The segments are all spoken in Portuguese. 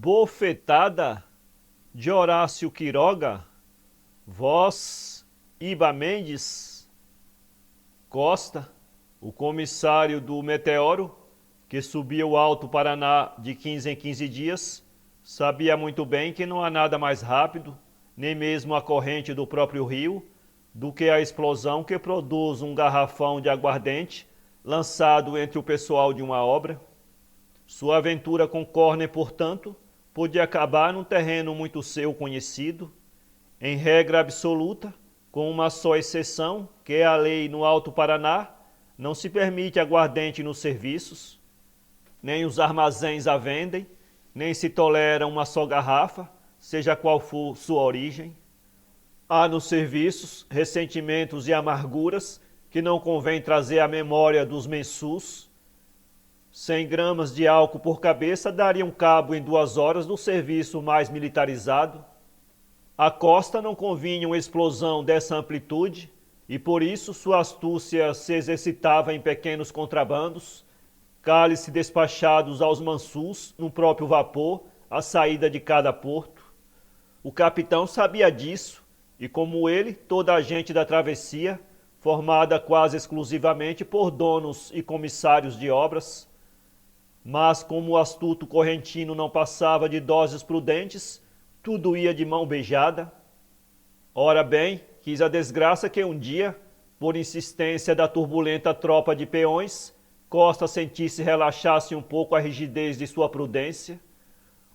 Bofetada de Horácio Quiroga, voz Iba Mendes Costa, o comissário do Meteoro, que subia o Alto Paraná de 15 em 15 dias, sabia muito bem que não há nada mais rápido, nem mesmo a corrente do próprio rio, do que a explosão que produz um garrafão de aguardente lançado entre o pessoal de uma obra. Sua aventura com Corner, portanto, podia acabar num terreno muito seu conhecido, em regra absoluta, com uma só exceção, que é a lei no Alto Paraná, não se permite aguardente nos serviços, nem os armazéns a vendem, nem se tolera uma só garrafa, seja qual for sua origem. Há nos serviços ressentimentos e amarguras que não convém trazer à memória dos mensus. 100 gramas de álcool por cabeça dariam cabo em 2 horas do serviço mais militarizado. À Costa não convinha uma explosão dessa amplitude e por isso sua astúcia se exercitava em pequenos contrabandos, cálice despachados aos mansus no próprio vapor, à saída de cada porto. O capitão sabia disso e, como ele, toda a gente da travessia, formada quase exclusivamente por donos e comissários de obras. Mas como o astuto correntino não passava de doses prudentes, tudo ia de mão beijada. Ora bem, quis a desgraça que um dia, por insistência da turbulenta tropa de peões, Costa sentisse relaxasse um pouco a rigidez de sua prudência.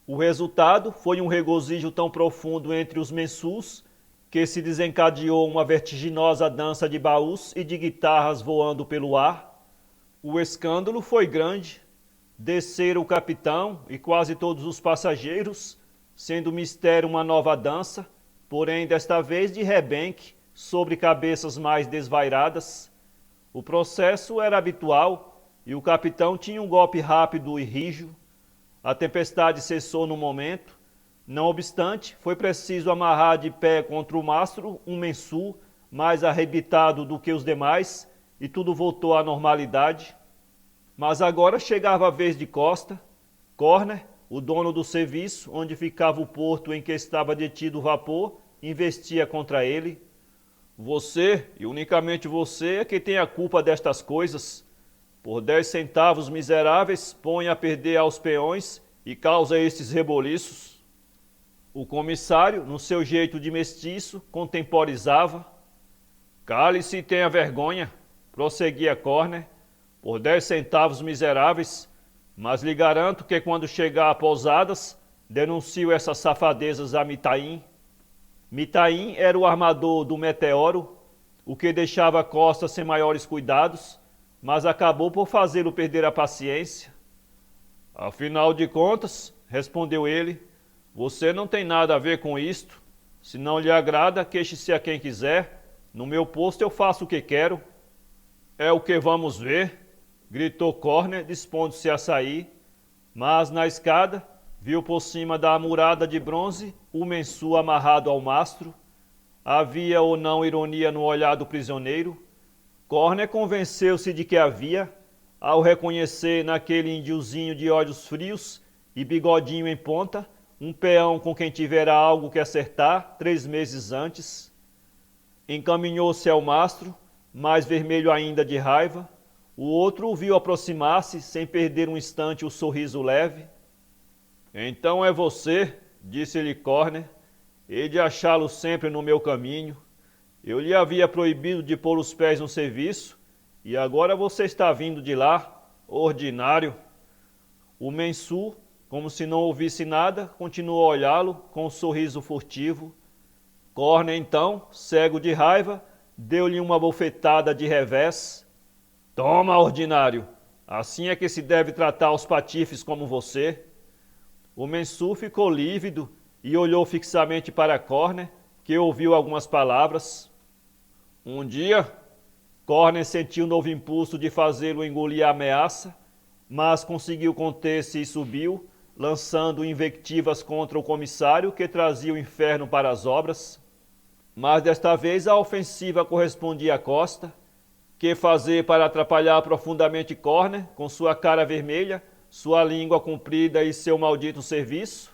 O resultado foi um regozijo tão profundo entre os mensus que se desencadeou uma vertiginosa dança de baús e de guitarras voando pelo ar. O escândalo foi grande. Desceram o capitão e quase todos os passageiros, sendo mistério uma nova dança, porém desta vez de rebenque, sobre cabeças mais desvairadas. O processo era habitual e o capitão tinha um golpe rápido e rijo. A tempestade cessou no momento. Não obstante, foi preciso amarrar de pé contra o mastro um mensu mais arrebitado do que os demais e tudo voltou à normalidade. Mas agora chegava a vez de Costa. Corner, o dono do serviço, onde ficava o porto em que estava detido o vapor, investia contra ele. Você, e unicamente você, é que tem a culpa destas coisas. Por 10 centavos miseráveis, põe a perder aos peões e causa estes reboliços. O comissário, no seu jeito de mestiço, contemporizava. Cale-se e tenha vergonha, prosseguia Corner. Por 10 centavos miseráveis, mas lhe garanto que quando chegar a Pousadas, denuncio essas safadezas a Mitaim. Mitaim era o armador do Meteoro, o que deixava Costa sem maiores cuidados, mas acabou por fazê-lo perder a paciência. Afinal de contas, respondeu ele, você não tem nada a ver com isto. Se não lhe agrada, queixe-se a quem quiser. No meu posto eu faço o que quero. É o que vamos ver, gritou Corner, dispondo-se a sair, mas na escada viu por cima da murada de bronze o mensu amarrado ao mastro. Havia ou não ironia no olhar do prisioneiro? Corner convenceu-se de que havia, ao reconhecer naquele indiozinho de olhos frios e bigodinho em ponta, um peão com quem tivera algo que acertar 3 meses antes. Encaminhou-se ao mastro, mais vermelho ainda de raiva. O outro o viu aproximar-se, sem perder um instante o sorriso leve. Então é você, disse-lhe Corner, hei de achá-lo sempre no meu caminho. Eu lhe havia proibido de pôr os pés no serviço, e agora você está vindo de lá, ordinário. O mensu, como se não ouvisse nada, continuou a olhá-lo com um sorriso furtivo. Corner, então, cego de raiva, deu-lhe uma bofetada de revés. Toma, ordinário, assim é que se deve tratar os patifes como você. O mensu ficou lívido e olhou fixamente para Corner, que ouviu algumas palavras. Um dia, Corner sentiu um novo impulso de fazê-lo engolir a ameaça, mas conseguiu conter-se e subiu, lançando invectivas contra o comissário que trazia o inferno para as obras. Mas desta vez a ofensiva correspondia a Costa. Que fazer para atrapalhar profundamente Corner, com sua cara vermelha, sua língua comprida e seu maldito serviço?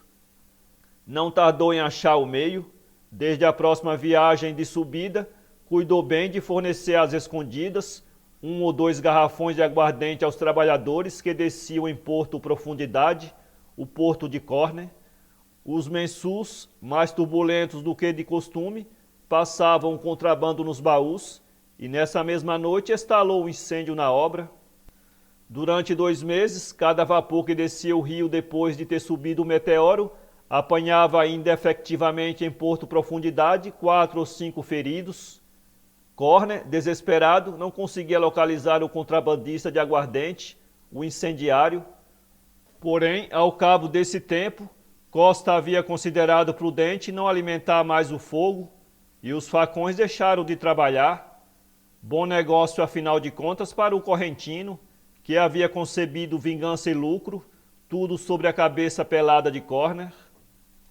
Não tardou em achar o meio. Desde a próxima viagem de subida, cuidou bem de fornecer às escondidas 1 ou 2 garrafões de aguardente aos trabalhadores que desciam em Porto Profundidade, o porto de Corner. Os mensus, mais turbulentos do que de costume, passavam o contrabando nos baús e nessa mesma noite estalou o incêndio na obra. Durante 2 meses, cada vapor que descia o rio depois de ter subido o meteoro apanhava indefectivamente em Porto Profundidade 4 ou 5 feridos. Corner, desesperado, não conseguia localizar o contrabandista de aguardente, o incendiário. Porém, ao cabo desse tempo, Costa havia considerado prudente não alimentar mais o fogo e os facões deixaram de trabalhar. Bom negócio, afinal de contas, para o correntino, que havia concebido vingança e lucro, tudo sobre a cabeça pelada de Corner.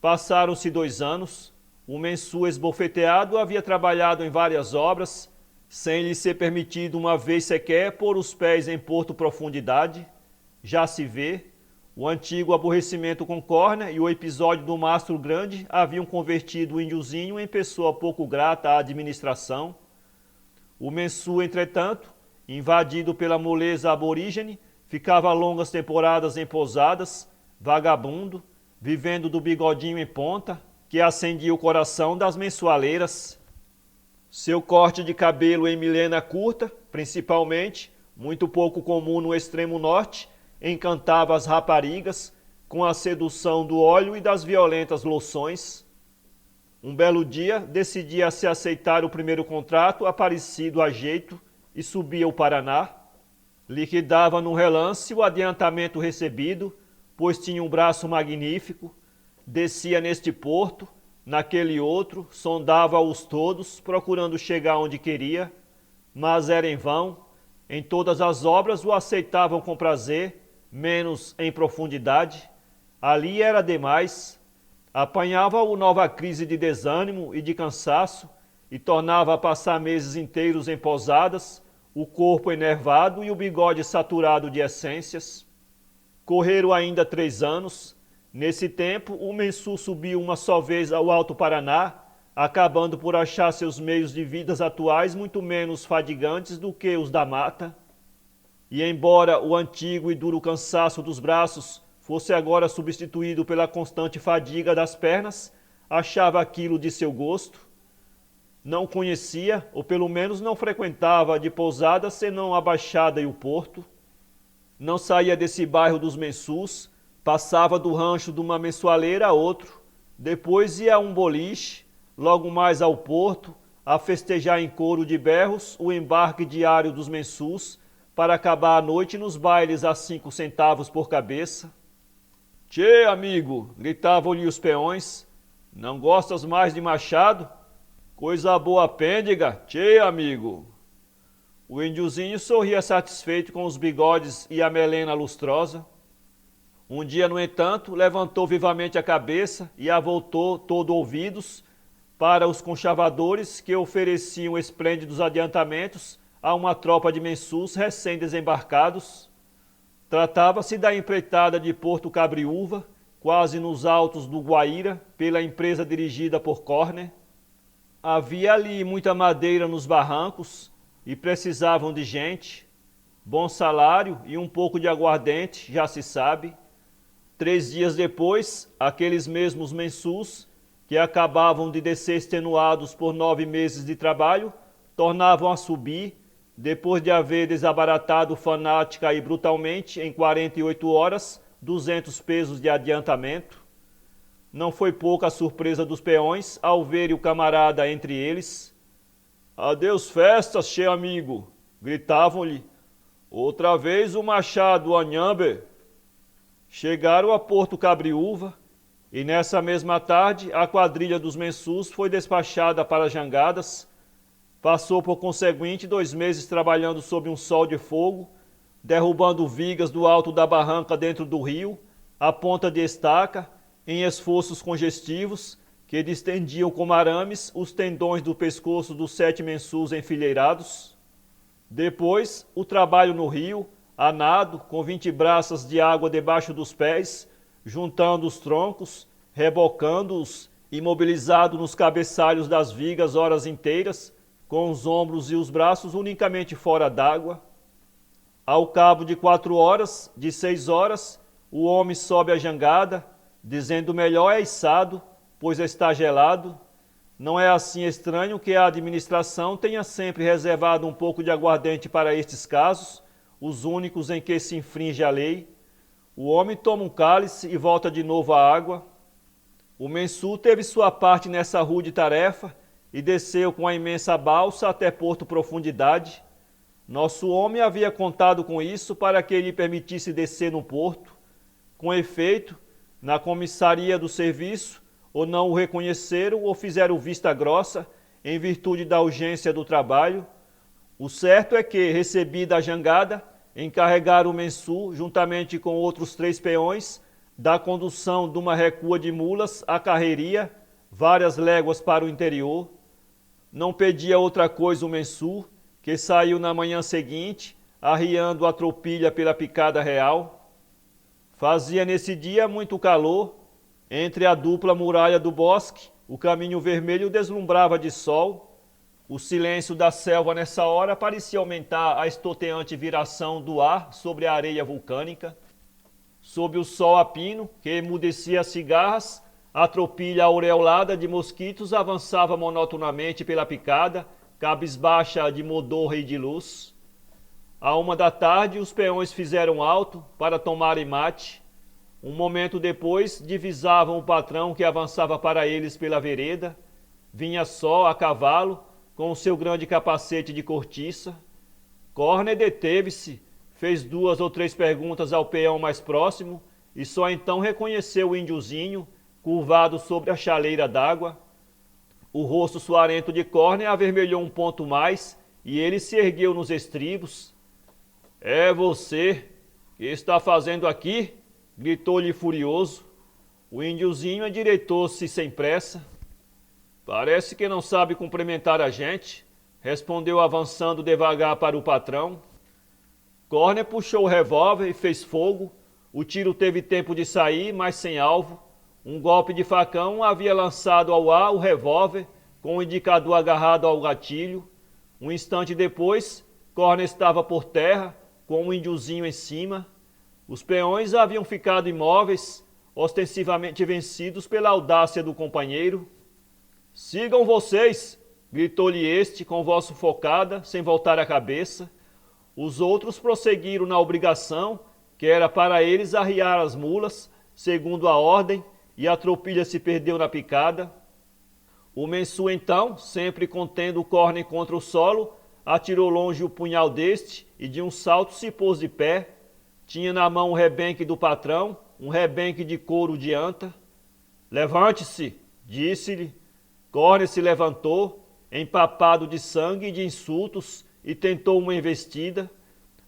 Passaram-se 2 anos. O mensu esbofeteado havia trabalhado em várias obras, sem lhe ser permitido uma vez sequer pôr os pés em Porto Profundidade. Já se vê, o antigo aborrecimento com Corner e o episódio do Mastro Grande haviam convertido o índiozinho em pessoa pouco grata à administração. O mensu, entretanto, invadido pela moleza aborígene, ficava longas temporadas em pousadas, vagabundo, vivendo do bigodinho em ponta, que acendia o coração das mensualeiras. Seu corte de cabelo em milena curta, principalmente, muito pouco comum no extremo norte, encantava as raparigas com a sedução do óleo e das violentas loções. Um belo dia, decidia se aceitar o primeiro contrato aparecido a jeito e subia o Paraná. Liquidava no relance o adiantamento recebido, pois tinha um braço magnífico. Descia neste porto, naquele outro, sondava-os todos, procurando chegar onde queria, mas era em vão. Em todas as obras o aceitavam com prazer, menos em profundidade. Ali era demais. Apanhava-o nova crise de desânimo e de cansaço e tornava a passar meses inteiros em pousadas, o corpo enervado e o bigode saturado de essências. Correram ainda 3 anos. Nesse tempo, o mensu subiu uma só vez ao Alto Paraná, acabando por achar seus meios de vidas atuais muito menos fadigantes do que os da mata. E embora o antigo e duro cansaço dos braços fosse agora substituído pela constante fadiga das pernas, achava aquilo de seu gosto. Não conhecia, ou pelo menos não frequentava de pousada senão a Baixada e o Porto. Não saía desse bairro dos mensus, passava do rancho de uma mensualeira a outro, depois ia a um boliche, logo mais ao porto, a festejar em coro de berros o embarque diário dos mensus, para acabar a noite nos bailes a 5 centavos por cabeça. Tchê, amigo, gritavam-lhe os peões, não gostas mais de Machado? Coisa boa pêndega, tchê, amigo. O índiozinho sorria satisfeito com os bigodes e a melena lustrosa. Um dia, no entanto, levantou vivamente a cabeça e a voltou todo ouvidos para os conchavadores que ofereciam esplêndidos adiantamentos a uma tropa de mensus recém-desembarcados. Tratava-se da empreitada de Porto Cabriúva, quase nos altos do Guaíra, pela empresa dirigida por Corner. Havia ali muita madeira nos barrancos e precisavam de gente. Bom salário e um pouco de aguardente, já se sabe. 3 dias depois, aqueles mesmos mensus, que acabavam de descer extenuados por 9 meses de trabalho, tornavam a subir, depois de haver desabaratado fanática e brutalmente, em 48 horas, 200 pesos de adiantamento. Não foi pouca a surpresa dos peões ao verem o camarada entre eles. Adeus festas, che amigo, gritavam-lhe. Outra vez o machado Anhambe. Chegaram a Porto Cabriúva e nessa mesma tarde a quadrilha dos mensus foi despachada para jangadas. Passou por conseguinte 2 meses trabalhando sob um sol de fogo, derrubando vigas do alto da barranca dentro do rio, a ponta de estaca, em esforços congestivos que distendiam como arames os tendões do pescoço dos 7 mensus enfileirados. Depois, o trabalho no rio, a nado, com 20 braças de água debaixo dos pés, juntando os troncos, rebocando-os, imobilizado nos cabeçalhos das vigas horas inteiras, com os ombros e os braços unicamente fora d'água. Ao cabo de 4 horas, de 6 horas, o homem sobe a jangada, dizendo melhor é içado, pois está gelado. Não é assim estranho que a administração tenha sempre reservado um pouco de aguardente para estes casos, os únicos em que se infringe a lei. O homem toma um cálice e volta de novo à água. O mensul teve sua parte nessa rude tarefa e desceu com a imensa balsa até Porto Profundidade. Nosso homem havia contado com isso para que lhe permitisse descer no porto. Com efeito, na comissaria do serviço, ou não o reconheceram ou fizeram vista grossa em virtude da urgência do trabalho. O certo é que, recebida a jangada, encarregaram o mensul, juntamente com outros 3 peões, da condução de uma recua de mulas à carreiria, várias léguas para o interior. Não pedia outra coisa o mensul, que saiu na manhã seguinte, arriando a tropilha pela picada real. Fazia nesse dia muito calor. Entre a dupla muralha do bosque, o caminho vermelho deslumbrava de sol. O silêncio da selva nessa hora parecia aumentar a estoteante viração do ar sobre a areia vulcânica. Sob o sol a pino, que emudecia as cigarras, a tropilha aureolada de mosquitos avançava monotonamente pela picada, cabisbaixa de modorra e de luz. À 1 da tarde, os peões fizeram alto para tomarem mate. Um momento depois, divisavam o patrão que avançava para eles pela vereda. Vinha só, a cavalo, com o seu grande capacete de cortiça. Corner deteve-se, fez 2 ou 3 perguntas ao peão mais próximo e só então reconheceu o índiozinho, curvado sobre a chaleira d'água. O rosto suarento de Corner avermelhou um ponto mais e ele se ergueu nos estribos. É você que está fazendo aqui? Gritou-lhe furioso. O índiozinho endireitou-se sem pressa. Parece que não sabe cumprimentar a gente, respondeu avançando devagar para o patrão. Corner puxou o revólver e fez fogo. O tiro teve tempo de sair, mas sem alvo. Um golpe de facão havia lançado ao ar o revólver, com o indicador agarrado ao gatilho. Um instante depois, Corner estava por terra, com o índiozinho em cima. Os peões haviam ficado imóveis, ostensivamente vencidos pela audácia do companheiro. Sigam vocês, gritou-lhe este com voz sufocada, sem voltar a cabeça. Os outros prosseguiram na obrigação, que era para eles arriar as mulas, segundo a ordem, e a tropilha se perdeu na picada. O mensul então, sempre contendo o Corner contra o solo, atirou longe o punhal deste e de um salto se pôs de pé. Tinha na mão o rebenque do patrão, um rebenque de couro de anta. Levante-se, disse-lhe. Corner se levantou, empapado de sangue e de insultos, e tentou uma investida,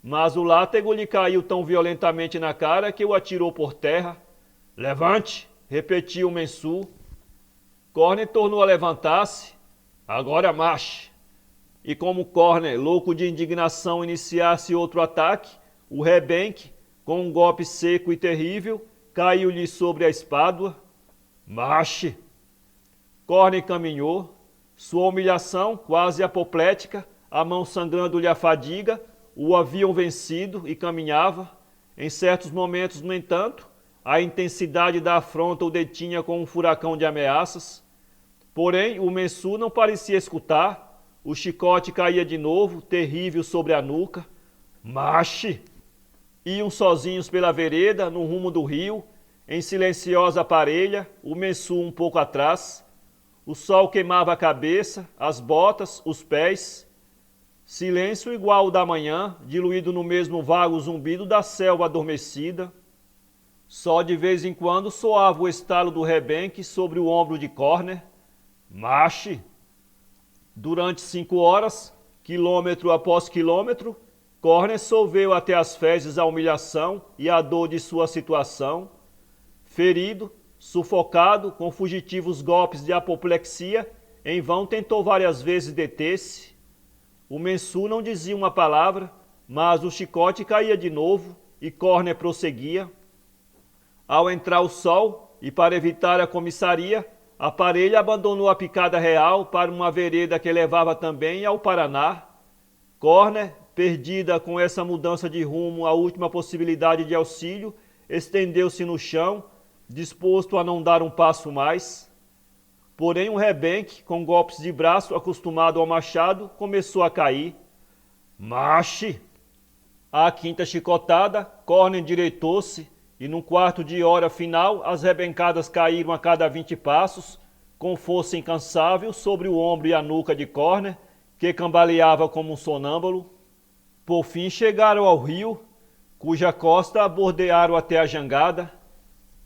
mas o látego lhe caiu tão violentamente na cara que o atirou por terra. Levante, repetiu o mensul. Corner tornou a levantar-se. Agora marche. E como Corner, louco de indignação, iniciasse outro ataque, o rebenque, com um golpe seco e terrível, caiu-lhe sobre a espádua. Marche! Corner caminhou, sua humilhação quase apoplética, a mão sangrando-lhe a fadiga, o haviam vencido e caminhava. Em certos momentos, no entanto, a intensidade da afronta o detinha com um furacão de ameaças. Porém, o mensul não parecia escutar, o chicote caía de novo, terrível sobre a nuca. Marche! Iam sozinhos pela vereda, no rumo do rio, em silenciosa parelha, o mensul um pouco atrás. O sol queimava a cabeça, as botas, os pés. Silêncio igual ao da manhã, diluído no mesmo vago zumbido da selva adormecida. Só de vez em quando soava o estalo do rebenque sobre o ombro de Corner. Marche! Durante 5 horas, quilômetro após quilômetro, Corner solveu até as fezes a humilhação e a dor de sua situação. Ferido, sufocado, com fugitivos golpes de apoplexia, em vão tentou várias vezes deter-se. O mensul não dizia uma palavra, mas o chicote caía de novo e Corner prosseguia. Ao entrar o sol, e para evitar a comissaria, a parelha abandonou a picada real para uma vereda que levava também ao Paraná. Corner, perdida com essa mudança de rumo, a última possibilidade de auxílio, estendeu-se no chão, disposto a não dar um passo mais. Porém, um rebenque, com golpes de braço acostumado ao machado, começou a cair. Marche! À quinta chicotada, Corner endireitou-se e, num quarto de hora final, as rebencadas caíram a cada 20 passos, com força incansável sobre o ombro e a nuca de Corner, que cambaleava como um sonâmbulo. Por fim chegaram ao rio, cuja costa bordearam até a jangada.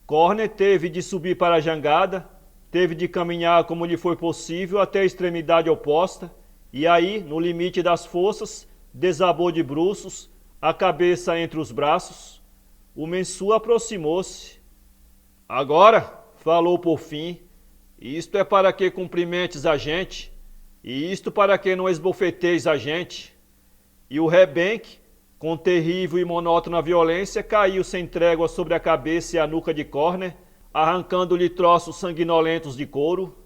Corner teve de subir para a jangada, teve de caminhar como lhe foi possível até a extremidade oposta, e aí, no limite das forças, desabou de bruços, a cabeça entre os braços. O Mensu aproximou-se. Agora, falou por fim, isto é para que cumprimentes a gente, e isto para que não esbofeteis a gente. E o rebenque, com terrível e monótona violência, caiu sem trégua sobre a cabeça e a nuca de Corner, arrancando-lhe troços sanguinolentos de couro.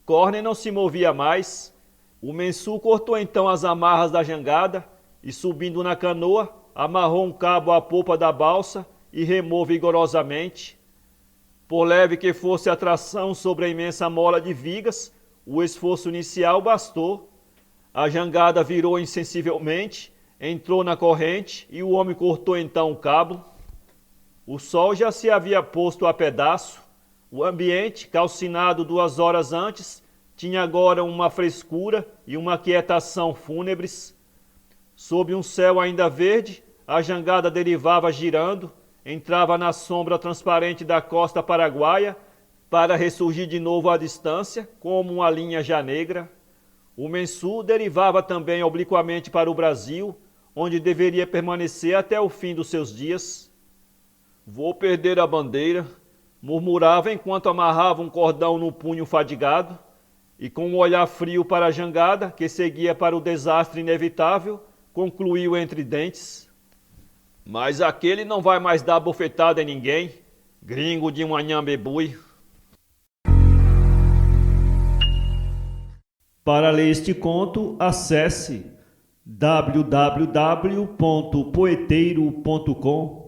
Corner não se movia mais. O Mensu cortou então as amarras da jangada e, subindo na canoa, amarrou um cabo à popa da balsa e remou vigorosamente. Por leve que fosse a tração sobre a imensa mola de vigas, o esforço inicial bastou. A jangada virou insensivelmente, entrou na corrente e o homem cortou então o cabo. O sol já se havia posto a pedaço. O ambiente, calcinado 2 horas antes, tinha agora uma frescura e uma quietação fúnebres. Sob um céu ainda verde, a jangada derivava girando, entrava na sombra transparente da costa paraguaia, para ressurgir de novo à distância, como uma linha já negra. O Mensu derivava também obliquamente para o Brasil, onde deveria permanecer até o fim dos seus dias. Vou perder a bandeira, murmurava enquanto amarrava um cordão no punho fadigado, e com um olhar frio para a jangada, que seguia para o desastre inevitável, concluiu entre dentes. Mas aquele não vai mais dar bofetada em ninguém, gringo de um anhambebui. Para ler este conto, acesse www.poeteiro.com.